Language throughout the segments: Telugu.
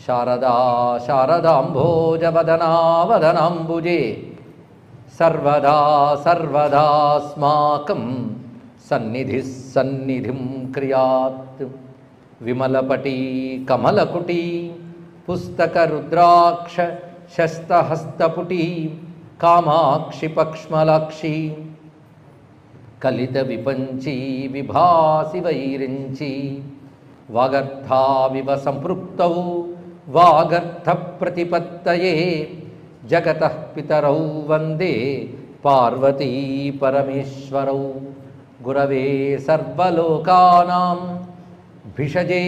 శారదా శారదాంభోజవదనావదనాంబుజే సర్వదా సర్వదాస్మాకం సన్నిధి సన్నిధిం క్రియాత్. విమలపటీ కమలకుటీ పుస్తక రుద్రాక్ష శస్తహస్తపుటీ కామాక్షి పక్ష్మలాక్షి కలిత విపంచీ విభాసి వైరించి వాగర్థావివ సంపృక్తౌ వాగర్థ ప్రతిపత్తయే జగతః పితరౌ వందే పార్వతీ పరమేశ్వరౌ. గురవే సర్వలోకానాం భిషజే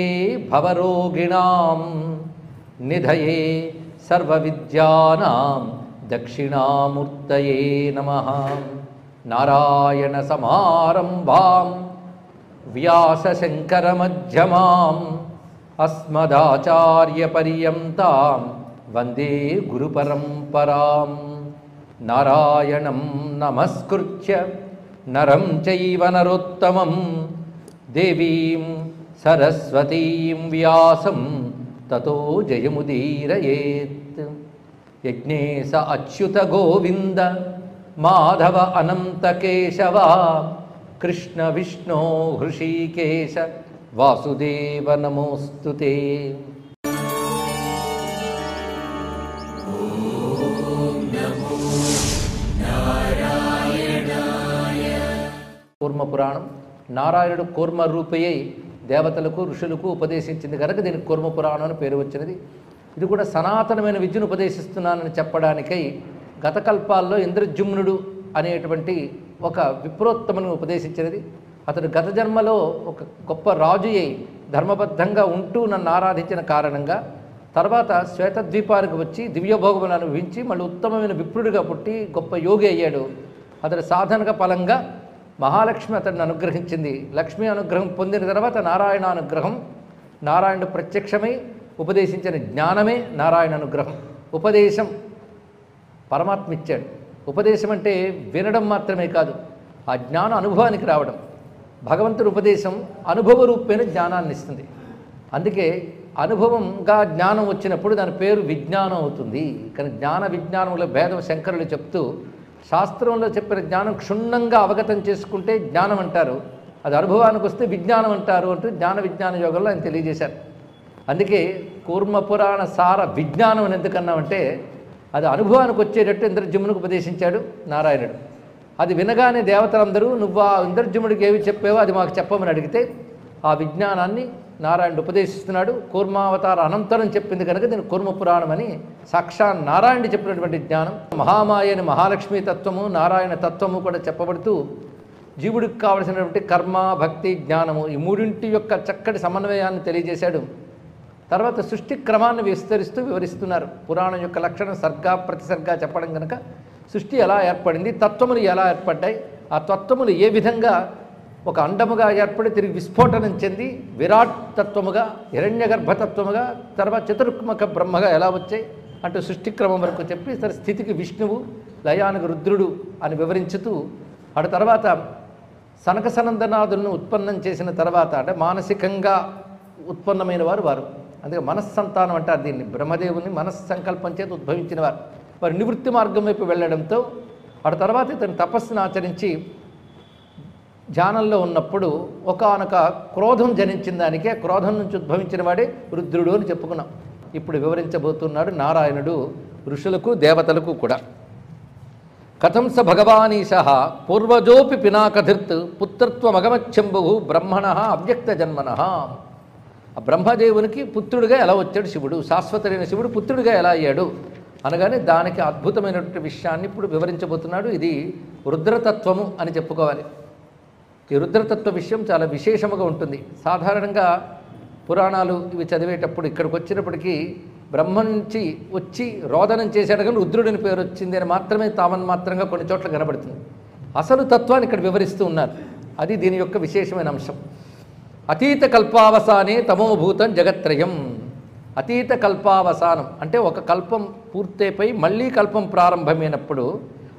భవరోగిణాం నిధయే సర్వవిద్యానాం దక్షిణామూర్తయే నమః. నారాయణ సమారంభాం వ్యాసశంకరమధ్యమాం అస్మదాచార్యపర్యంతాం వందే గురుపరంపరాం. నారాయణం నమస్కృత్య నరం చైవ నరోత్తమం దేవీం సరస్వతీం వ్యాసం తతో జయముదీరయేత్. యజ్ఞేశ అచ్యుత గోవింద మాధవ అనంత కేశవ కృష్ణ విష్ణో హృషీకేశ వాసుదేవ నమోస్తుతే. కూర్మ పురాణం. నారాయణుడు కూర్మ రూపయ్యై దేవతలకు ఋషులకు ఉపదేశించింది కనుక దీనికి కూర్మ పురాణం అని పేరు వచ్చినది. ఇది కూడా సనాతనమైన విద్యను ఉపదేశిస్తున్నానని చెప్పడానికై గత కల్పాల్లో ఇంద్రజుమ్నుడు అనేటువంటి ఒక విప్రోత్తమును ఉపదేశించినది. అతడు గత జన్మలో ఒక గొప్ప రాజు అయి ధర్మబద్ధంగా ఉంటూ నన్ను ఆరాధించిన కారణంగా తర్వాత శ్వేతద్వీపానికి వచ్చి దివ్యభోగములను అనుభవించి మళ్ళీ ఉత్తమమైన విప్రుడిగా పుట్టి గొప్ప యోగి అయ్యాడు. అతడి సాధనక ఫలంగా మహాలక్ష్మి అతడిని అనుగ్రహించింది. లక్ష్మీ అనుగ్రహం పొందిన తర్వాత నారాయణ అనుగ్రహం. నారాయణుడు ప్రత్యక్షమై ఉపదేశించిన జ్ఞానమే నారాయణ అనుగ్రహం. ఉపదేశం పరమాత్మ ఇచ్చాడు. ఉపదేశం అంటే వినడం మాత్రమే కాదు, ఆ జ్ఞాన అనుభవానికి రావడం. భగవంతుడి ఉపదేశం అనుభవ రూపేణ జ్ఞానాన్ని ఇస్తుంది. అందుకే అనుభవంగా జ్ఞానం వచ్చినప్పుడు దాని పేరు విజ్ఞానం అవుతుంది. కానీ జ్ఞాన విజ్ఞానముల భేదం శంకరులు చెప్తూ శాస్త్రంలో చెప్పిన జ్ఞానం క్షుణ్ణంగా అవగతం చేసుకుంటే జ్ఞానం అంటారు, అది అనుభవానికి వస్తే విజ్ఞానం అంటారు అంటూ జ్ఞాన విజ్ఞాన యోగంలో ఆయన తెలియజేశారు. అందుకే కూర్మ పురాణ సార విజ్ఞానం అని ఎందుకన్నామంటే అది అనుభవానికి వచ్చేటట్టు ఇంద్రజుమ్నుడికి ఉపదేశించాడు నారాయణుడు. అది వినగానే దేవతలందరూ నువ్వు ఆ ఇంద్రజుమ్నుడికి ఏవి చెప్పావో అది మాకు చెప్పమని అడిగితే ఆ విజ్ఞానాన్ని నారాయణుడు ఉపదేశిస్తున్నాడు. కూర్మావతార అనంతరం చెప్పింది కనుక దీన్ని కూర్మ పురాణం అని సాక్షాత్ నారాయణుడు చెప్పినటువంటి జ్ఞానం. మహామాయని మహాలక్ష్మీ తత్వము నారాయణ తత్వము కూడా చెప్పబడుతూ జీవుడికి కావలసినటువంటి కర్మ భక్తి జ్ఞానము ఈ మూడింటి యొక్క చక్కటి సమన్వయాన్ని తెలియజేశాడు. తర్వాత సృష్టి క్రమాన్ని విస్తరిస్తూ వివరిస్తున్నారు. పురాణం యొక్క లక్షణం సర్గ ప్రతిసర్గ చెప్పడం కనుక సృష్టి ఎలా ఏర్పడింది, తత్వములు ఎలా ఏర్పడ్డాయి, ఆ తత్వములు ఏ విధంగా ఒక అండముగా ఏర్పడి తిరిగి విస్ఫోటనం చెంది విరాట్ తత్వముగా హిరణ్యగర్భతత్వముగా తర్వాత చతుర్ముఖ బ్రహ్మగా ఎలా వచ్చాయి అంటూ సృష్టి క్రమం వరకు చెప్పి సరే స్థితికి విష్ణువు లయానికి రుద్రుడు అని వివరించుతూ ఆ తర్వాత సనక సనందనాదులను ఉత్పన్నం చేసిన తర్వాత అంటే మానసికంగా ఉత్పన్నమైన వారు అందుకే మనస్సంతానం అంటారు దీన్ని. బ్రహ్మదేవుని మనస్సంకల్పం చేత ఉద్భవించిన వారు నివృత్తి మార్గం వైపు వెళ్ళడంతో ఆ తర్వాత ఇతను తపస్సును ఆచరించి ధ్యానంలో ఉన్నప్పుడు ఒకానొక క్రోధం జనించిన దానికే క్రోధం నుంచి ఉద్భవించిన వాడే రుద్రుడు అని చెప్పుకున్నాం. ఇప్పుడు వివరించబోతున్నాడు నారాయణుడు ఋషులకు దేవతలకు కూడా. కథం స భగవానీశ పూర్వజోపి పినాకధిర్త్ పుత్రత్వమగమచ్చంబు బ్రహ్మణ అవ్యక్త జన్మన. ఆ బ్రహ్మదేవునికి పుత్రుడిగా ఎలా వచ్చాడు శివుడు, శాశ్వతుడైన శివుడు పుత్రుడిగా ఎలా అయ్యాడు అనగానే దానికి అద్భుతమైనటువంటి విషయాన్ని ఇప్పుడు వివరించబోతున్నాడు. ఇది రుద్రతత్వము అని చెప్పుకోవాలి. ఈ రుద్రతత్వ విషయం చాలా విశేషముగా ఉంటుంది. సాధారణంగా పురాణాలు ఇవి చదివేటప్పుడు ఇక్కడికి వచ్చినప్పటికీ బ్రహ్మ నుంచి వచ్చి రోదనం చేశాడు కానీ రుద్రుడిని పేరు వచ్చింది అని మాత్రమే తామన్మాత్రంగా కొన్ని చోట్ల కనబడుతుంది. అసలు తత్వాన్ని ఇక్కడ వివరిస్తూ ఉన్నారు. అది దీని యొక్క విశేషమైన అంశం. అతీత కల్పావసానే తమోభూతం జగత్రయం. అతీత కల్పావసానం అంటే ఒక కల్పం పూర్తయిపోయి మళ్ళీ కల్పం ప్రారంభమైనప్పుడు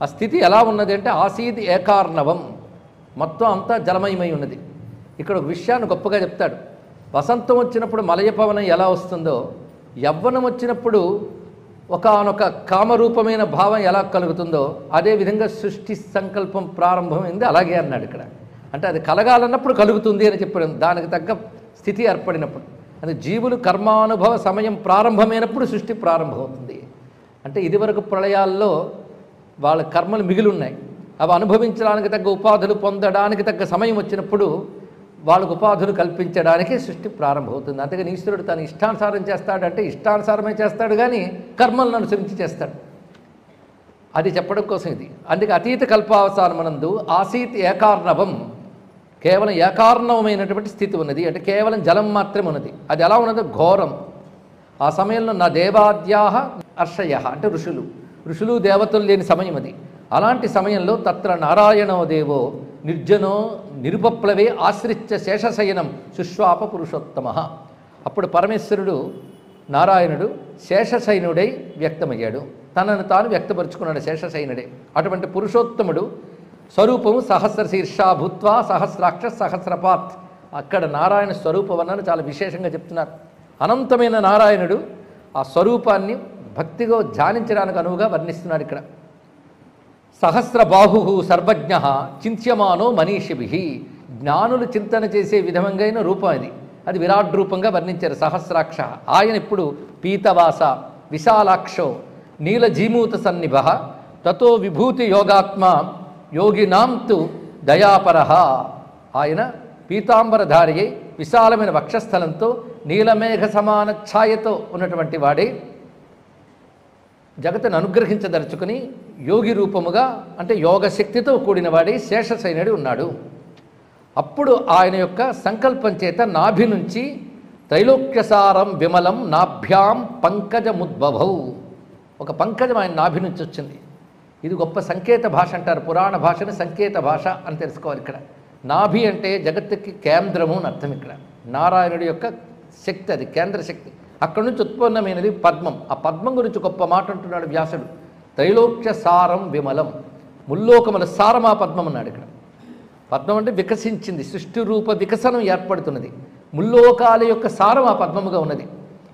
ఆ స్థితి ఎలా ఉన్నది అంటే ఆసీది ఏకార్ణవం, మొత్తం అంతా జలమయమై ఉన్నది. ఇక్కడ ఒక విషయాన్ని గొప్పగా చెప్తాడు. వసంతం వచ్చినప్పుడు మలయపవనం ఎలా వస్తుందో యవ్వనం వచ్చినప్పుడు ఒకానొక కామరూపమైన భావం ఎలా కలుగుతుందో అదేవిధంగా సృష్టి సంకల్పం ప్రారంభమైంది అలాగే అన్నాడు ఇక్కడ. అంటే అది కలగాలన్నప్పుడు కలుగుతుంది అని చెప్పడం, దానికి తగ్గ స్థితి ఏర్పడినప్పుడు. అది జీవులు కర్మానుభవ సమయం ప్రారంభమైనప్పుడు సృష్టి ప్రారంభమవుతుంది. అంటే ఇదివరకు ప్రళయాల్లో వాళ్ళ కర్మలు మిగిలి ఉన్నాయి, అవి అనుభవించడానికి తగ్గ ఉపాధులు పొందడానికి తగ్గ సమయం వచ్చినప్పుడు వాళ్ళకు ఉపాధులు కల్పించడానికి సృష్టి ప్రారంభమవుతుంది. అంతేగాని ఈశ్వరుడు తను ఇష్టానుసారం చేస్తాడంటే ఇష్టానుసారమే చేస్తాడు, కానీ కర్మలను అనుసరించి చేస్తాడు. అది చెప్పడం కోసం ఇది. అందుకే అతీత కల్పావసానమనందు ఆసీత్ ఏకార్ణవం, కేవలం ఏకార్ణవమైనటువంటి స్థితి ఉన్నది. అంటే కేవలం జలం మాత్రమే ఉన్నది. అది ఎలా ఉన్నది? ఘోరం. ఆ సమయంలో నా దేవాద్యాహ అర్షయ అంటే ఋషులు దేవతలు లేని సమయం అది. అలాంటి సమయంలో తత్ర నారాయణో దేవో నిర్జనో నిరుపప్లవే ఆశ్రిత్య శేషశయనం శుశ్వాప పురుషోత్తమ. అప్పుడు పరమేశ్వరుడు నారాయణుడు శేషశయనుడై వ్యక్తమయ్యాడు, తనను తాను వ్యక్తపరుచుకున్నాడు శేషశయనుడే. అటువంటి పురుషోత్తముడు స్వరూపము సహస్రశీర్షా భూత్వా సహస్రాక్ష సహస్రపాత్. అక్కడ నారాయణ స్వరూప వర్ణన చాలా విశేషంగా చెప్తున్నారు. అనంతమైన నారాయణుడు ఆ స్వరూపాన్ని భక్తిగా ధ్యానించడానికి అనువుగా వర్ణిస్తున్నాడు ఇక్కడ. సహస్రబాహు సర్వజ్ఞ చింత్యమానో మనీషిభి. జ్ఞానులు చింతన చేసే విధంగైన రూపం ఇది. అది విరాట్ రూపంగా వర్ణించారు. సహస్రాక్ష ఆయన ఇప్పుడు పీతవాస విశాలాక్షో నీలజీమూత సన్నిభ తతో విభూతి యోగాత్మ యోగినాంతు దయాపర. ఆయన పీతాంబరధారి అయి విశాలమైన వక్షస్థలంతో నీలమేఘ సమాన ఛాయతో ఉన్నటువంటి వాడే జగత్తును అనుగ్రహించదలుచుకుని యోగి రూపముగా అంటే యోగశక్తితో కూడిన వాడే శేషశయనుడు ఉన్నాడు. అప్పుడు ఆయన యొక్క సంకల్పం చేత నాభి నుంచి త్రైలోక్యసారం విమలం నాభ్యాం పంకజముద్భవౌ. ఒక పంకజం ఆయన నాభి నుంచి వచ్చింది. ఇది గొప్ప సంకేత భాష అంటారు. పురాణ భాషను సంకేత భాష అని తెలుసుకోవాలి. ఇక్కడ నాభి అంటే జగత్తుకి కేంద్రము అని అర్థం. ఇక్కడ నారాయణుడి యొక్క శక్తి, అది కేంద్ర శక్తి. అక్కడి నుంచి ఉత్పన్నమైనది పద్మం. ఆ పద్మం గురించి గొప్ప మాట అంటున్నాడు వ్యాసుడు. త్రైలోక్య సారం విమలం, ముల్లోకముల సారం ఆ పద్మం అన్నాడు ఇక్కడ. పద్మం అంటే వికసించింది, సృష్టి రూప వికసనం ఏర్పడుతున్నది. ముల్లోకాల యొక్క సారం ఆ పద్మముగా ఉన్నది.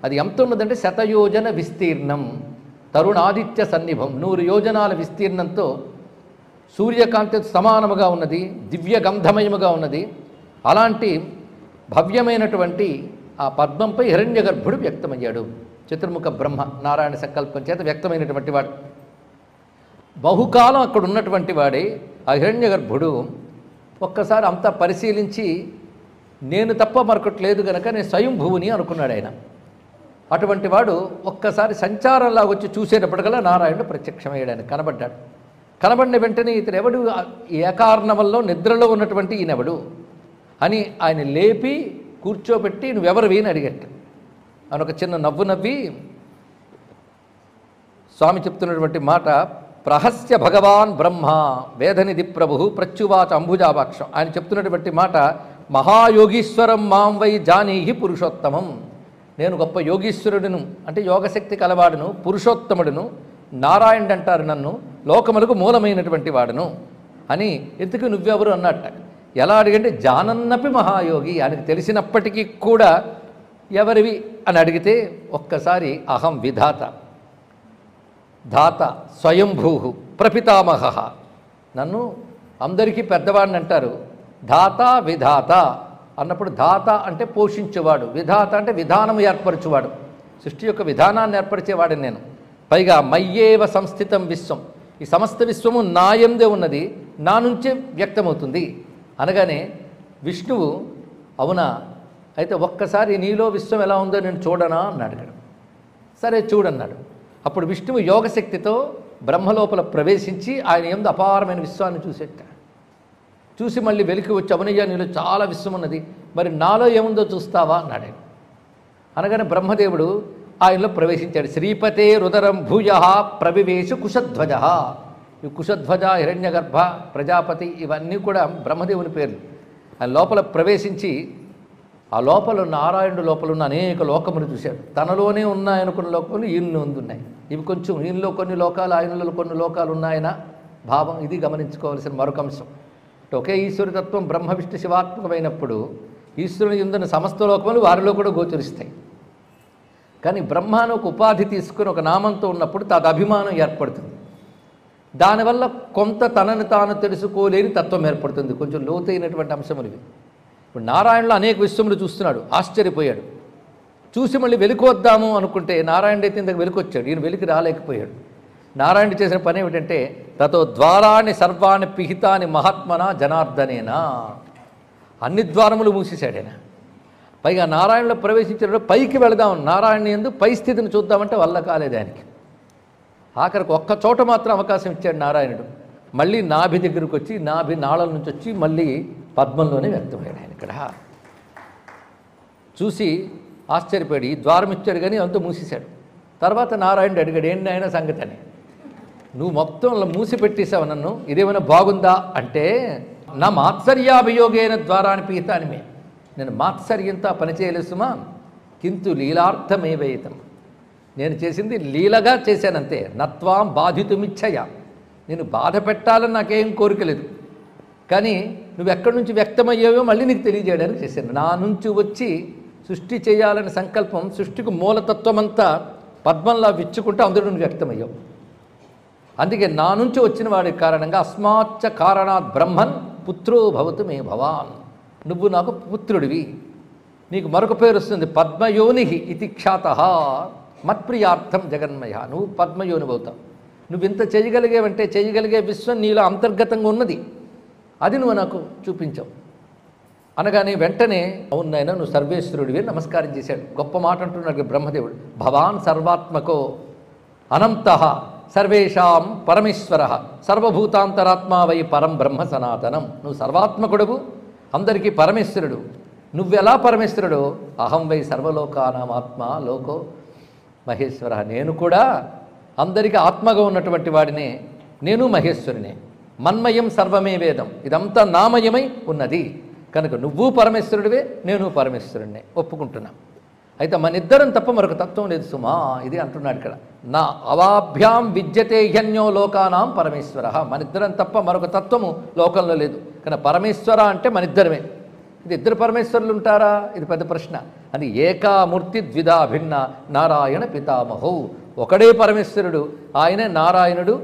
అది ఎంత ఉన్నదంటే శతయోజన విస్తీర్ణం తరుణాదిత్య సన్నిభం. 100 యోజనాల విస్తీర్ణంతో సూర్యకాంతి సమానముగా ఉన్నది, దివ్య గంధమయముగా ఉన్నది. అలాంటి భవ్యమైనటువంటి ఆ పద్మంపై హిరణ్య గర్భుడు వ్యక్తమయ్యాడు. చతుర్ముఖ బ్రహ్మ నారాయణ సంకల్పం చేత వ్యక్తమైనటువంటి వాడు. బహుకాలం అక్కడ ఉన్నటువంటి వాడే ఆ హిరణ్య గర్భుడు ఒక్కసారి అంతా పరిశీలించి నేను తప్ప మరొకటి లేదు కనుక నేను స్వయంభువుని అనుకున్నాడు ఆయన. అటువంటి వాడు ఒక్కసారి సంచారంలాగా వచ్చి చూసేటప్పటికల్లా నారాయణుడు ప్రత్యక్షమయ్యాడు. ఆయన కనబడ్డాడు. కనబడిన వెంటనే ఇతను ఎవడు, ఏకార్ణవంలో నిద్రలో ఉన్నటువంటి ఈయనెవడు అని ఆయన లేపి కూర్చోబెట్టి నువ్వెవరివి అని అడిగట్ట. అని ఒక చిన్న నవ్వు నవ్వి స్వామి చెప్తున్నటువంటి మాట, ప్రహస్య భగవాన్ బ్రహ్మ వేదనిధి ప్రభు ప్రత్యువాచ అంబుజాభాక్షం. ఆయన చెప్తున్నటువంటి మాట, మహాయోగీశ్వరం మాం వై జానీహి పురుషోత్తమం. నేను గొప్ప యోగీశ్వరుడును అంటే యోగశక్తి కలవాడును, పురుషోత్తముడును, నారాయణుడు అంటారు నన్ను, లోకములకు మూలమైనటువంటి వాడును అని. ఎందుకు నువ్వెవరు అన్నట్ట. ఎలా అడిగంటే జానన్నపి మహాయోగి, ఆయనకు తెలిసినప్పటికీ కూడా ఎవరివి అని అడిగితే ఒక్కసారి అహం విధాత ధాత స్వయంభూ ప్రపితామహ. నన్ను అందరికీ పెద్దవాడిని అంటారు. ధాత విధాత అన్నప్పుడు ధాత అంటే పోషించేవాడు, విధాత అంటే విధానం ఏర్పరచువాడు, సృష్టి యొక్క విధానాన్ని ఏర్పరిచేవాడిని నేను. పైగా మయ్యేవ సంస్థితం విశ్వం, ఈ సమస్త విశ్వము నాయందే ఉన్నది, నా నుంచే వ్యక్తమవుతుంది అనగానే విష్ణువు అవునా అయితే ఒక్కసారి నీలో విశ్వం ఎలా ఉందో నేను చూడనా అన్నాడు ఇక్కడ. సరే చూడన్నాడు. అప్పుడు విష్ణువు యోగశక్తితో బ్రహ్మలోపల ప్రవేశించి ఆయన యందు అపారమైన విశ్వాన్ని చూసేట. చూసి మళ్ళీ వెలికి వచ్చి అవనయ్య నీలో చాలా విశ్వం ఉన్నది, మరి నాలో ఏముందో చూస్తావా అన్నాడు. అనగానే బ్రహ్మదేవుడు ఆయనలో ప్రవేశించాడు. శ్రీపతే రుదరం భూయ ప్రవివేశు కుశధ్వజ. ఈ కుశధ్వజ, హిరణ్యగర్భ, ప్రజాపతి ఇవన్నీ కూడా బ్రహ్మదేవుని పేర్లు. ఆయన లోపల ప్రవేశించి ఆ లోపల నారాయణుడు లోపల ఉన్న అనేక లోకములు చూశాడు. తనలోనే ఉన్నాయనుకున్న లోకములు ఈయన ఉన్నాయి. ఇవి కొంచెం ఈయనలో కొన్ని లోకాలు, ఆయనలో కొన్ని లోకాలు ఉన్నాయన భావం. ఇది గమనించుకోవాల్సిన మరొక అంశం. ఒకే ఈశ్వరతత్వం బ్రహ్మ విష్ణు శివాత్మకమైనప్పుడు ఈశ్వరుని యందున్న సమస్త లోకములు వారిలో కూడా గోచరిస్తాయి. కానీ బ్రహ్మాను ఒక ఉపాధి తీసుకుని ఒక నామంతో ఉన్నప్పుడు తది అభిమానం ఏర్పడుతుంది. దానివల్ల కొంత తనను తాను తెలుసుకోలేని తత్వం ఏర్పడుతుంది. కొంచెం లోతైనటువంటి అంశములు ఇవి. ఇప్పుడు నారాయణలో అనేక విషయములు చూస్తున్నాడు, ఆశ్చర్యపోయాడు. చూసి మళ్ళీ వెలికొద్దాము అనుకుంటే నారాయణ అయితే ఇంతకు వెలికొచ్చాడు, ఈయన వెలికి రాలేకపోయాడు. నారాయణ చేసిన పని ఏమిటంటే తతో ద్వారాన్ని సర్వాన్ని పిహితాని మహాత్మన జనార్దనేనా, అన్ని ద్వారములు మూసేశాడు ఆయన. పైగా నారాయణలో ప్రవేశించినప్పుడు పైకి వెళదాం, నారాయణ యందు పై స్థితిని చూద్దామంటే వల్ల కాలేదు ఆయనకి. ఆఖరికి ఒక్క చోట మాత్రం అవకాశం ఇచ్చాడు నారాయణుడు. మళ్ళీ నాభి దగ్గరకు వచ్చి నాభి నాళల నుంచి వచ్చి మళ్ళీ పద్మంలోనే వ్యక్తమయ్యాడు ఆయన. ఇక్కడ చూసి ఆశ్చర్యపోయాడు. ఈ ద్వారం ఇచ్చాడు కానీ అంతా మూసేశాడు. తర్వాత నారాయణుడు అడిగాడు, ఏంటి ఆయన సంగతి అని. నువ్వు మొత్తం మూసి పెట్టేశావు నన్ను, ఇదేమైనా బాగుందా అంటే, నా మాత్సర్యాభియోగైన ద్వారాన్ని పీతానిమే, నేను మాత్సర్యంతో పనిచేయలేదు సుమా, కింటు లీలార్థమేవేతం, నేను చేసింది లీలగా చేశానంతే. నత్వాం బాధితుమిచ్చయ, నేను బాధ పెట్టాలని నాకేం కోరిక లేదు, కానీ నువ్వు ఎక్కడి నుంచి వ్యక్తమయ్యావో మళ్ళీ నీకు తెలియజేయడానికి చేశాను. నా నుంచి వచ్చి సృష్టి చేయాలని సంకల్పం, సృష్టికి మూలతత్వం అంతా పద్మంలా విచ్చుకుంటే అందులో నువ్వు వ్యక్తమయ్యావు. అందుకే నా నుంచి వచ్చిన వాడి కారణంగా అస్మాచ్చ కారణాత్ బ్రహ్మన్ పుత్రో భవతు మే భవాన్, నువ్వు నాకు పుత్రుడివి. నీకు మరొక పేరు వస్తుంది, పద్మయోని ఇతి ఖ్యాతః మత్ప్రియార్థం జగన్మయ, నువ్వు పద్మయోని అవుతావు. నువ్వు ఇంత చేయగలిగేవంటే చేయగలిగే విశ్వం నీలో అంతర్గతంగా ఉన్నది, అది నువ్వు నాకు చూపించావు అనగానే వెంటనే అవునైనా నువ్వు సర్వేశ్వరుడివి నమస్కారం చేశాడు. గొప్ప మాట అంటున్నాడు బ్రహ్మదేవుడు, భవాన్ సర్వాత్మకో అనంతః సర్వేషాం పరమేశ్వర సర్వభూతాంతరాత్మా వై పరం బ్రహ్మ సనాతనం, నువ్వు సర్వాత్మకుడువు, అందరికీ పరమేశ్వరుడు. నువ్వెలా పరమేశ్వరుడు, అహం వై సర్వలోకానాం ఆత్మ లోకో మహేశ్వర, నేను కూడా అందరికీ ఆత్మగా ఉన్నటువంటి వాడినే, నేను మహేశ్వరునే. మన్మయం సర్వమే వేదం, ఇదంతా నామయమై ఉన్నది కనుక నువ్వు పరమేశ్వరుడివే, నేను పరమేశ్వరుడినే ఒప్పుకుంటున్నా. అయితే మన ఇద్దరం తప్ప మరొక తత్వం లేదు సుమా, ఇది అంటున్నాడు ఇక్కడ. నా అవాభ్యాం విద్యతే హ్యన్యో లోకానాం పరమేశ్వర, మన ఇద్దరం తప్ప మరొక తత్వము లోకంలో లేదు. కానీ పరమేశ్వర అంటే మన ఇద్దరమే. ఇది ఇద్దరు పరమేశ్వరులు ఉంటారా, ఇది పెద్ద ప్రశ్న. అది ఏకామూర్తి ద్విధా భిన్న నారాయణ పితామహౌ, ఒకడే పరమేశ్వరుడు, ఆయనే నారాయణుడు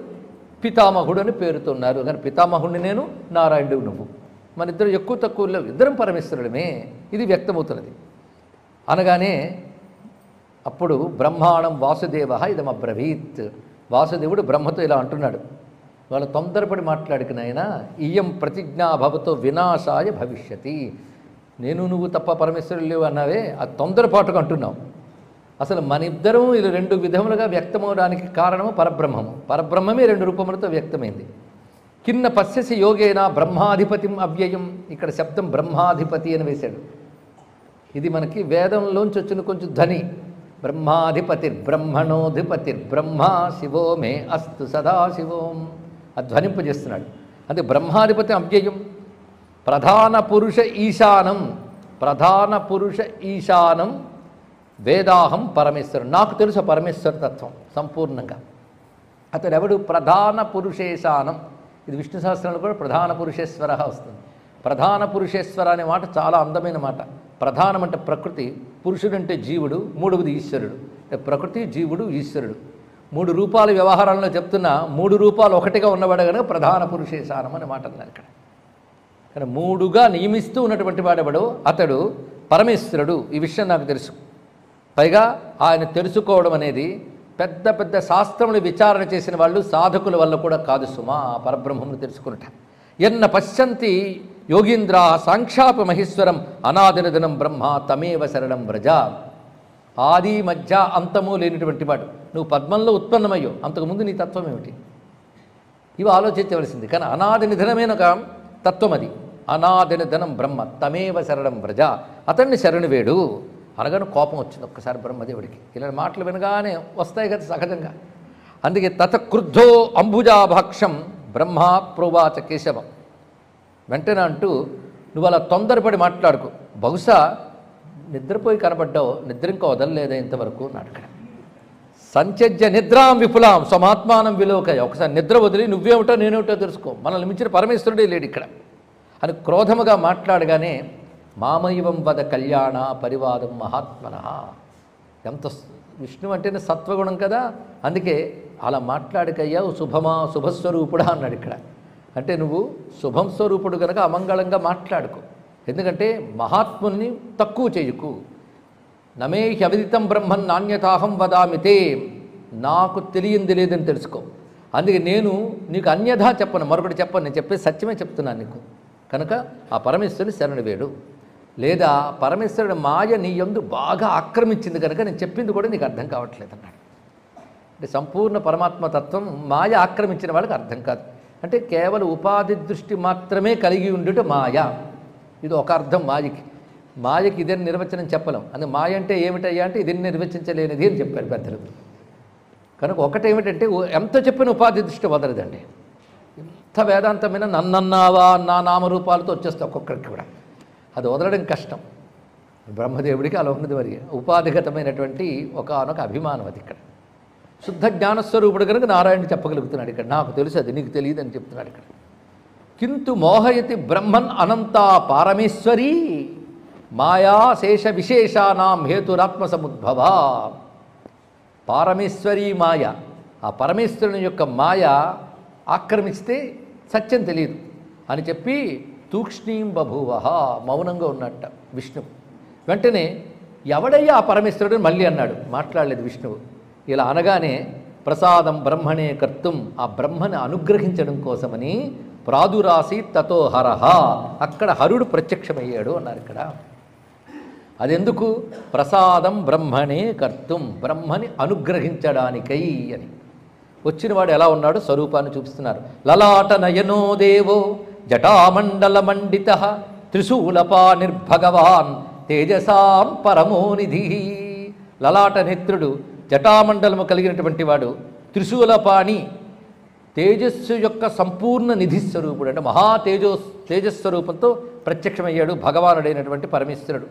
పితామహుడు అని పేరుతున్నారు. కానీ పితామహుడిని నేను, నారాయణుడు నువ్వు, మన ఇద్దరు ఎక్కువ తక్కువ లేవు, ఇద్దరం పరమేశ్వరుడమే, ఇది వ్యక్తమవుతున్నది అనగానే అప్పుడు బ్రహ్మాణం వాసుదేవ ఇదమబ్రవీత్, వాసుదేవుడు బ్రహ్మతో ఇలా అంటున్నాడు, వాళ్ళు తొందరపడి మాట్లాడుకుని ఆయన, ఇయం ప్రతిజ్ఞా భవతో వినాశాయ భవిష్యతి, నేను నువ్వు తప్ప పరమేశ్వరుడు లేవు అన్నావే, అది తొందరపాటుగా అంటున్నావు. అసలు మన ఇద్దరం ఇది రెండు విధములుగా వ్యక్తమవడానికి కారణము పరబ్రహ్మము, పరబ్రహ్మమే రెండు రూపములతో వ్యక్తమైంది. కిన్న పశ్యసి యోగేన బ్రహ్మాధిపతిం అవ్యయం, ఇక్కడ శబ్దం బ్రహ్మాధిపతి అని వేశాడు. ఇది మనకి వేదంలోంచి వచ్చిన కొంచెం ధ్వని. బ్రహ్మాధిపతిర్ బ్రహ్మణోధిపతిర్ బ్రహ్మ శివో మే అస్తు సదాశివోం, అది ధ్వనింపజేస్తున్నాడు. అంటే బ్రహ్మాధిపతి అవ్యయం, ప్రధాన పురుష ఈశానం, ప్రధాన పురుష ఈశానం వేదాహం పరమేశ్వరుడు, నాకు తెలుసు పరమేశ్వర తత్వం సంపూర్ణంగా. అతడు ఎవడు, ప్రధాన పురుషేశానం, ఇది విష్ణు సహస్రంలో కూడా ప్రధాన పురుషేశ్వర వస్తుంది. ప్రధాన పురుషేశ్వర అనే మాట చాలా అందమైన మాట. ప్రధానం అంటే ప్రకృతి, పురుషుడు అంటే జీవుడు, మూడవది ఈశ్వరుడు. ప్రకృతి, జీవుడు, ఈశ్వరుడు మూడు రూపాల వ్యవహారంలో చెప్తున్న మూడు రూపాలు ఒకటిగా ఉన్నవాడు కనుక ప్రధాన పురుషేశానం అనే మాట అన్నారు ఇక్కడ. కానీ మూడుగా నియమిస్తూ ఉన్నటువంటి వాడెవడు, అతడు పరమేశ్వరుడు. ఈ విషయం నాకు తెలుసు. పైగా ఆయన తెలుసుకోవడం అనేది పెద్ద పెద్ద శాస్త్రములు విచారణ చేసిన వాళ్ళు సాధకుల వల్ల కూడా కాదు సుమా, పరబ్రహ్మను తెలుసుకున్నట. ఎన్న పశ్యంతి యోగీంద్ర సాంక్షాప మహేశ్వరం అనాదినదినం బ్రహ్మ తమేవ శరణం వ్రజ, ఆది మధ్య అంతము లేనిటువంటి వాడు. నువ్వు పద్మంలో ఉత్పన్నమయ్యో, అంతకుముందు నీ తత్వం ఏమిటి, ఇవి ఆలోచించవలసింది. కానీ అనాది నిధనమైన ఒక తత్వం అది. అనాది నిధనం బ్రహ్మ తమేవ శరణం వ్రజ, అతన్ని శరణు వేడు అనగానే కోపం వచ్చింది ఒక్కసారి బ్రహ్మదేవుడికి. ఇలాంటి మాటలు వినగానే వస్తాయి కదా సహజంగా. అందుకే తత క్రుద్ధో అంబుజాభాక్షం బ్రహ్మా ప్రోవాచ కేశవం, వెంటనే అంటూ నువ్వు అలా తొందరపడి మాట్లాడుకో, బహుశా నిద్రపోయి కనబడ్డావు, నిద్ర ఇంకా వదలలేదా ఇంతవరకు నాటక సంచజ్య నిద్రాం విపులాం స్వమాత్మానం విలోకయ, ఒకసారి నిద్ర వదిలి నువ్వేమిటో నేనేమిటో తెలుసుకో, మనల్ని మించిన పరమేశ్వరుడే లేడు ఇక్కడ అని క్రోధముగా మాట్లాడగానే మామైవం వద కళ్యాణ పరివాదం మహాత్మన, ఎంత విష్ణువు అంటేనే సత్వగుణం కదా, అందుకే అలా మాట్లాడకయ్యా శుభమా శుభస్వరూపుడా అన్నాడు ఇక్కడ. అంటే నువ్వు శుభం స్వరూపుడు కనుక అమంగళంగా మాట్లాడుకో, ఎందుకంటే మహాత్ముల్ని తక్కువ చేయకు. నమే హ్యవిదితం బ్రహ్మన్ నాణ్యతాహం వదామితే, నాకు తెలియంది లేదని తెలుసుకో. అందుకే నేను నీకు అన్యథా చెప్పను, మరొకటి చెప్పను, నేను చెప్పే సత్యమే చెప్తున్నాను నీకు. కనుక ఆ పరమేశ్వరుని శరణు వేడు. లేదా పరమేశ్వరుడు మాయ నీ యందు బాగా ఆక్రమించింది కనుక నేను చెప్పింది కూడా నీకు అర్థం కావట్లేదు అన్నాడు. అంటే సంపూర్ణ పరమాత్మతత్వం మాయ ఆక్రమించిన వాళ్ళకి అర్థం కాదు. అంటే కేవలం ఉపాధి దృష్టి మాత్రమే కలిగి ఉండుట మాయ. ఇది ఒక అర్థం మాయకి. మాయకి ఇదని నిర్వచనం చెప్పలేం. అందుకే మాయ అంటే ఏమిటయ్యా అంటే ఇది నిర్వచించలేనిది అని చెప్పారు పెద్దలు. కనుక ఒకటేమిటంటే ఎంత చెప్పిన ఉపాధి దృష్టి వదలదండి. ఎంత వేదాంతమైన నన్నన్నావా నా నామరూపాలతో వచ్చేస్తే ఒక్కొక్కరికి కూడా అది వదలడం కష్టం. బ్రహ్మదేవుడికి అలా ఉన్నది. మరి ఉపాధిగతమైనటువంటి ఒకనొక అభిమానం అది. ఇక్కడ శుద్ధ జ్ఞానస్వరూపుడు కనుక నారాయణుడు చెప్పగలుగుతున్నాడు. ఇక్కడ నాకు తెలుసు అది నీకు తెలియదు అని చెప్తున్నాడు ఇక్కడ. కింతు మోహయతి బ్రహ్మన్ అనంతా పారమేశ్వరీ మాయా శేష విశేషానాం హేతురాత్మ సముద్భవ. పారమేశ్వరీ మాయ, ఆ పరమేశ్వరుని యొక్క మాయ ఆక్రమిస్తే సత్యం తెలియదు అని చెప్పి తూక్ష్ణీం బభూవ, మౌనంగా ఉన్నట్ట విష్ణువు. వెంటనే ఎవడయ్యా ఆ పరమేశ్వరుడు మళ్ళీ అన్నాడు, మాట్లాడలేదు విష్ణువు. ఇలా అనగానే ప్రసాదం బ్రహ్మణే కర్తుం, ఆ బ్రహ్మని అనుగ్రహించడం కోసమని ప్రాదురాసి తతో హరహ, అక్కడ హరుడు ప్రత్యక్షమయ్యాడు అన్నారు ఇక్కడ. అదెందుకు? ప్రసాదం బ్రహ్మణే కర్తుం, బ్రహ్మని అనుగ్రహించడానికై అని. వచ్చినవాడు ఎలా ఉన్నాడు స్వరూపాన్ని చూపిస్తున్నారు. లలాట నయనో దేవో జటామండల మండిత త్రిశూలపానిర్భగవాన్ తేజసాం పరమోనిధి. లలాట నేత్రుడు, జటామండలము కలిగినటువంటి వాడు, త్రిశూలపాణి, తేజస్సు యొక్క సంపూర్ణ నిధిస్వరూపుడు. అంటే తేజస్వరూపంతో ప్రత్యక్షమయ్యాడు భగవానుడైనటువంటి పరమేశ్వరుడు.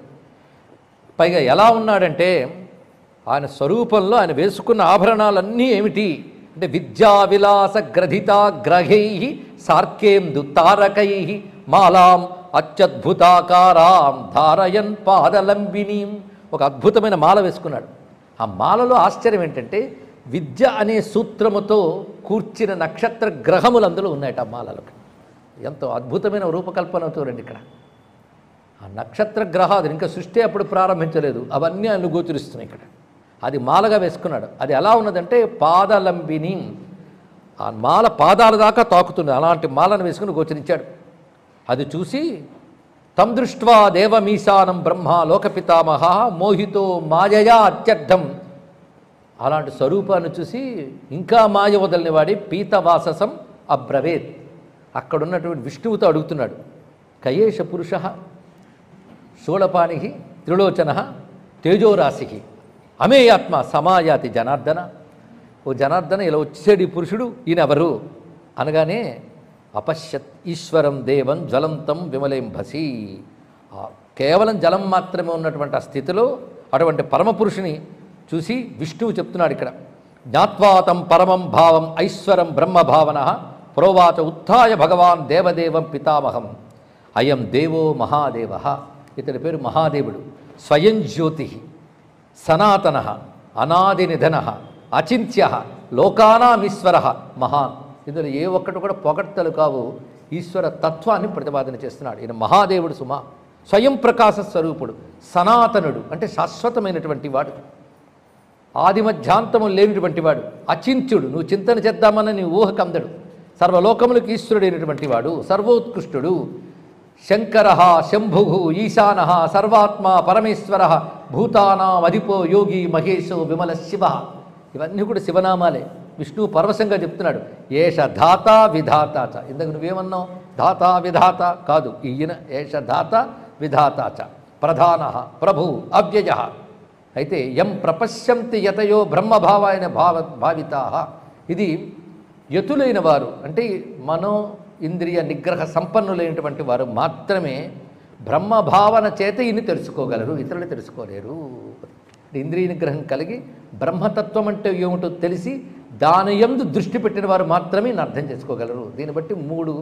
పైగా ఎలా ఉన్నాడంటే ఆయన స్వరూపంలో ఆయన వేసుకున్న ఆభరణాలన్నీ ఏమిటి అంటే విద్యా విలాస గ్రథితాగ్రహై సార్కేందు తారకై మాలాం అత్యద్భుతాకారాం ధారయన్ పాదలంబినీం. ఒక అద్భుతమైన మాల వేసుకున్నాడు. ఆ మాలలో ఆశ్చర్యం ఏంటంటే విద్య అనే సూత్రముతో కూర్చిన నక్షత్ర గ్రహములు అందులో ఉన్నాయట ఆ మాలలకు. ఎంతో అద్భుతమైన రూపకల్పనతో రండి ఇక్కడ. ఆ నక్షత్ర గ్రహాలు ఇంకా సృష్టి అప్పుడు ప్రారంభించలేదు, అవన్నీ ఆయన గోచరిస్తున్నాయి ఇక్కడ. అది మాలగా వేసుకున్నాడు. అది ఎలా ఉన్నదంటే పాదలంబిని, ఆ మాల పాదాల దాకా తాకుతుంది. అలాంటి మాలను వేసుకుని గోచరించాడు. అది చూసి తం దృష్ట్వా దేవమీశానం బ్రహ్మ లోకపితామహ మోహితో మాయయా అత్యర్థం. అలాంటి స్వరూపాన్ని చూసి ఇంకా మాయ వదలని వాడి పీతవాససం అబ్రవేత్. అక్కడున్నటువంటి విష్ణువుతో అడుగుతున్నాడు, కయేష పురుష శూలపాణి త్రిలోచన తేజోరాశి అమేయాత్మ సమాయాతి జనార్దన. ఓ జనార్దన, ఇలా వచ్చేసాడు ఈ పురుషుడు, ఈయనెవరు అనగానే అపశ్యత్ ఈశ్వరం దేవం జ్వలంతం విమలేంభసి. కేవలం జలం మాత్రమే ఉన్నటువంటి ఆ స్థితిలో అటువంటి పరమపురుషుని చూసి విష్ణువు చెప్తున్నాడు ఇక్కడ. జ్ఞాత్వాతం పరమం భావం ఐశ్వరం బ్రహ్మభావన ప్రోవాచ ఉత్థాయ భగవాన్ దేవదేవం పితామహం అయం దేవో మహాదేవ. ఇతడి పేరు మహాదేవుడు. స్వయం జ్యోతి సనాతన అనాది నిధన అచింత్య లోకానామీశ్వర మహాన్. ఇందులో ఏ ఒక్కటి కూడా పొగడ్తలు కావు, ఈశ్వర తత్వాన్ని ప్రతిపాదన చేస్తున్నాడు. ఈయన మహాదేవుడు సుమా, స్వయం ప్రకాశ స్వరూపుడు, సనాతనుడు అంటే శాశ్వతమైనటువంటి వాడు, ఆదిమధ్యాంతము లేనిటువంటి వాడు, అచింత్యుడు, నువ్వు చింతన చేద్దామన్న నీ ఊహకు అందడు, సర్వలోకములకు ఈశ్వరుడైనటువంటి వాడు, సర్వోత్కృష్టుడు, శంకర శంభు ఈశాన సర్వాత్మ పరమేశ్వర భూతానాం అధిపో యోగి మహేశో విమల శివ. ఇవన్నీ కూడా శివనామాలే. విష్ణువు పరవశంగా చెప్తున్నాడు, ఏష ధాత విధాతాచ. ఇందాక నువ్వేమన్నావు? ధాత విధాత కాదు, ఈయన ఏష ధాత విధాతాచ ప్రధాన ప్రభు అవ్యయ. అయితే యం ప్రపశ్యంతి యతయో బ్రహ్మభావాయన భావితా. ఇది యతులైన వారు అంటే మనో ఇంద్రియ నిగ్రహ సంపన్నులైనటువంటి వారు మాత్రమే బ్రహ్మభావన చేత ఇన్ని తెలుసుకోగలరు, ఇతరులు తెలుసుకోలేరు. ఇంద్రియ నిగ్రహం కలిగి బ్రహ్మతత్వం అంటే ఏమిటో తెలిసి దాని యందు దృష్టి పెట్టిన వారు మాత్రమే అర్థం చేసుకోగలరు. దీన్ని బట్టి 3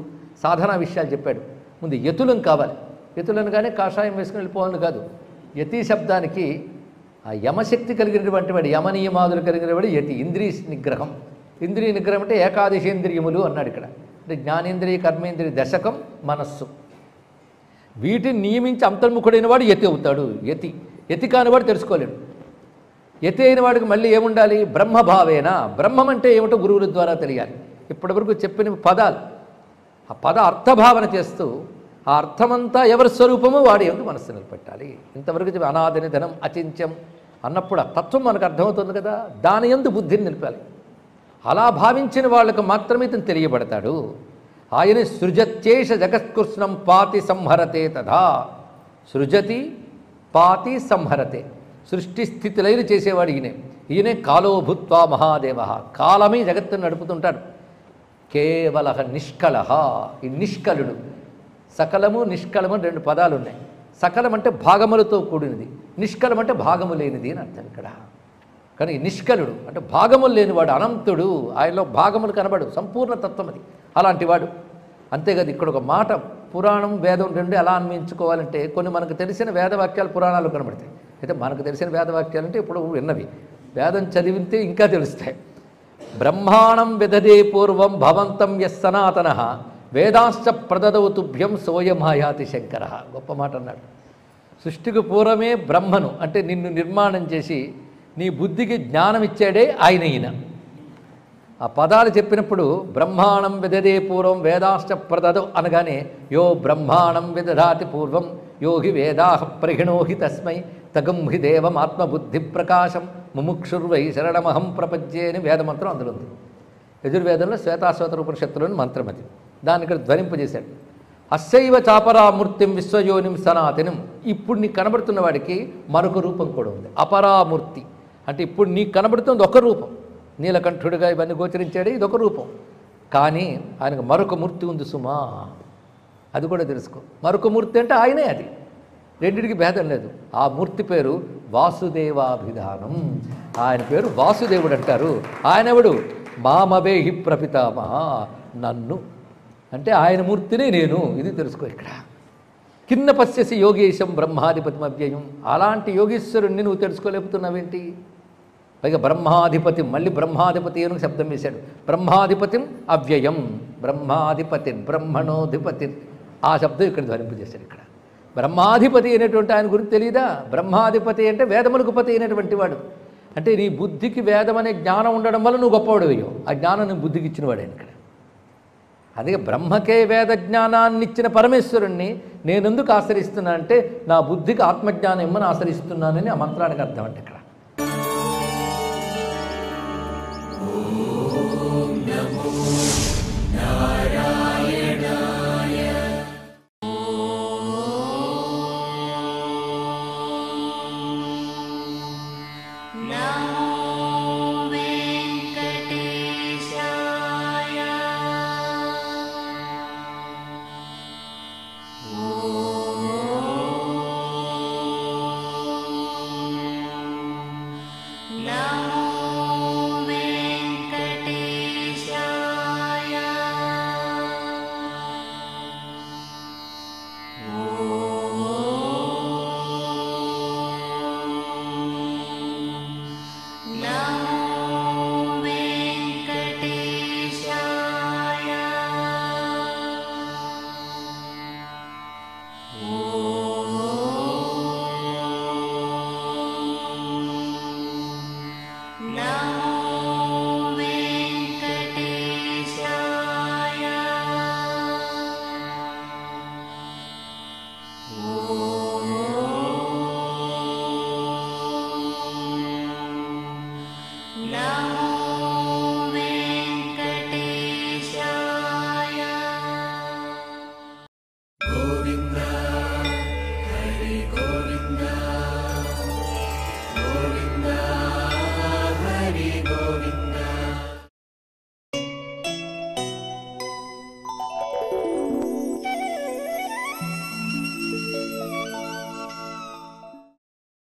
సాధనా విషయాలు చెప్పాడు. ముందు యతులం కావాలి. యతులను కానీ కాషాయం వేసుకుని వెళ్ళిపోవాలని కాదు. యతి శబ్దానికి ఆ యమశక్తి కలిగినటువంటి వాడు, యమనియమాదులు కలిగిన వాడు యతి. ఇంద్రియ నిగ్రహం. ఇంద్రియ నిగ్రహం అంటే ఏకాదశేంద్రియములు అన్నాడు ఇక్కడ. అంటే జ్ఞానేంద్రియ, కర్మేంద్రియ, దశకం, మనస్సు. వీటిని నియమించి అంతర్ముఖుడైన వాడు యతి అవుతాడు. యతి కానివాడు తెలుసుకోలేడు. యతి అయిన వాడికి మళ్ళీ ఏముండాలి? బ్రహ్మభావేనా. బ్రహ్మం అంటే ఏమిటో గురువుల ద్వారా తెలియాలి. ఇప్పటివరకు చెప్పిన పదాలు, ఆ పద అర్థభావన చేస్తూ ఆ అర్థమంతా ఎవరి స్వరూపమో వాడి యందు మనస్సు నిలబెట్టాలి. ఇంతవరకు చెప్పి అనాది నిధనం అచింత్యం అన్నప్పుడు ఆ తత్వం మనకు అర్థమవుతుంది కదా, దాని యందు బుద్ధిని నిలిపాలి. అలా భావించిన వాళ్ళకు మాత్రమే ఇతను తెలియబడతాడు. ఆయన సృజత్యేష జగత్కృష్ణం పాతి సంహరతే తథా. సృజతి పాతి సంహరతే. సృష్టి స్థితి లైలు చేసేవాడు ఈయనే కాలో భూత్వా మహాదేవ. కాలమే జగత్తును నడుపుతుంటాడు. కేవల నిష్కళ. ఈ నిష్కలుడు. సకలము నిష్కలము అని 2 పదాలు ఉన్నాయి. సకలం అంటే భాగములతో కూడినది, నిష్కలం అంటే భాగము లేనిది అని అర్థం ఇక్కడ. కానీ నిష్కలుడు అంటే భాగములు లేనివాడు, అనంతుడు. ఆయనలో భాగములు కనబడు, సంపూర్ణ తత్వం అది. అలాంటి వాడు. అంతేకాదు ఇక్కడ ఒక మాట, పురాణం వేదం 2 ఎలా అన్వయించుకోవాలంటే కొన్ని మనకు తెలిసిన వేదవాక్యాలు పురాణాలు కనబడతాయి. అయితే మనకు తెలిసిన వేదవాక్యాలు అంటే ఇప్పుడు విన్నవి, వేదం చదివితే ఇంకా తెలుస్తాయి. బ్రహ్మాణం విదదే పూర్వం భవంతం యస్ సనాతన వేదాశ్చ ప్రదదౌ తుభ్యం సోయమాయాతి శంకర. గొప్ప మాట అన్నాడు. సృష్టికి పూర్వమే బ్రహ్మను అంటే నిన్ను నిర్మాణం చేసి నీ బుద్ధికి జ్ఞానం ఇచ్చాడే ఆయన. ఆ పదాలు చెప్పినప్పుడు బ్రహ్మాణం విదదే పూర్వం వేదాశ్చ ప్రదదౌ అనగానే యో బ్రహ్మాణం విదధాతి పూర్వం యోగి వేదాహ ప్రహిణోహి తస్మై తగం హి దేవం ఆత్మబుద్ధి ప్రకాశం ముముక్షుర్వై శరణమహం ప్రపంచే అని వేదమంత్రం అందులో ఉంది. యజుర్వేదంలో శ్వేతాశ్వత ఉపనిషత్తులోని మంత్రం అది. దాన్ని ఇక్కడ ధ్వనింపజేశాడు. అస్సైవ చాపరామూర్తిం విశ్వయోనిం సనాతనం. ఇప్పుడు నీకు కనబడుతున్న వాడికి మరొక రూపం కూడా ఉంది, అపరామూర్తి. అంటే ఇప్పుడు నీకు కనబడుతుంది ఒక రూపం, నీలకంఠుడిగా ఇవన్నీ గోచరించాడు, ఇది ఒక రూపం. కానీ ఆయనకు మరొక మూర్తి ఉంది సుమా, అది కూడా తెలుసుకో. మరొక మూర్తి అంటే ఆయనే. అది రెండిటికి భేదం లేదు. ఆ మూర్తి పేరు వాసుదేవాభిధానం. ఆయన పేరు వాసుదేవుడు అంటారు. ఆయనెవడు? మామవేహి ప్రపితామహ, నన్ను అంటే ఆయన మూర్తినే నేను. ఇది తెలుసుకో ఇక్కడ. కిన్న పశ్యసి యోగేశం బ్రహ్మాధిపతిం అవ్యయం. అలాంటి యోగేశ్వరుణ్ణి నువ్వు తెలుసుకోలేపుతున్నావేంటి? పైగా బ్రహ్మాధిపతి, మళ్ళీ బ్రహ్మాధిపతి అని శబ్దం వేశాడు. బ్రహ్మాధిపతిం అవ్యయం, బ్రహ్మాధిపతి బ్రహ్మణోధిపతి. ఆ శబ్దం ఇక్కడ ధ్వనింపజేశాడు. ఇక్కడ బ్రహ్మాధిపతి అయినటువంటి ఆయన గురించి తెలియదా? బ్రహ్మాధిపతి అంటే వేదములకు పతి అయినటువంటి వాడు. అంటే నీ బుద్ధికి వేదం అనే జ్ఞానం ఉండడం వల్ల నువ్వు గొప్పవాడు అయ్యో. ఆ జ్ఞానం నీ బుద్ధికి ఇచ్చినవాడు ఆయన ఇక్కడ. అందుకే బ్రహ్మకే వేద జ్ఞానాన్ని ఇచ్చిన పరమేశ్వరుణ్ణి నేనెందుకు ఆశ్రయిస్తున్నా అంటే నా బుద్ధికి ఆత్మజ్ఞానం ఇమ్మని ఆశ్రయిస్తున్నానని ఆ మంత్రానికి అర్థం అంటే ఇక్కడ. ఓం నమో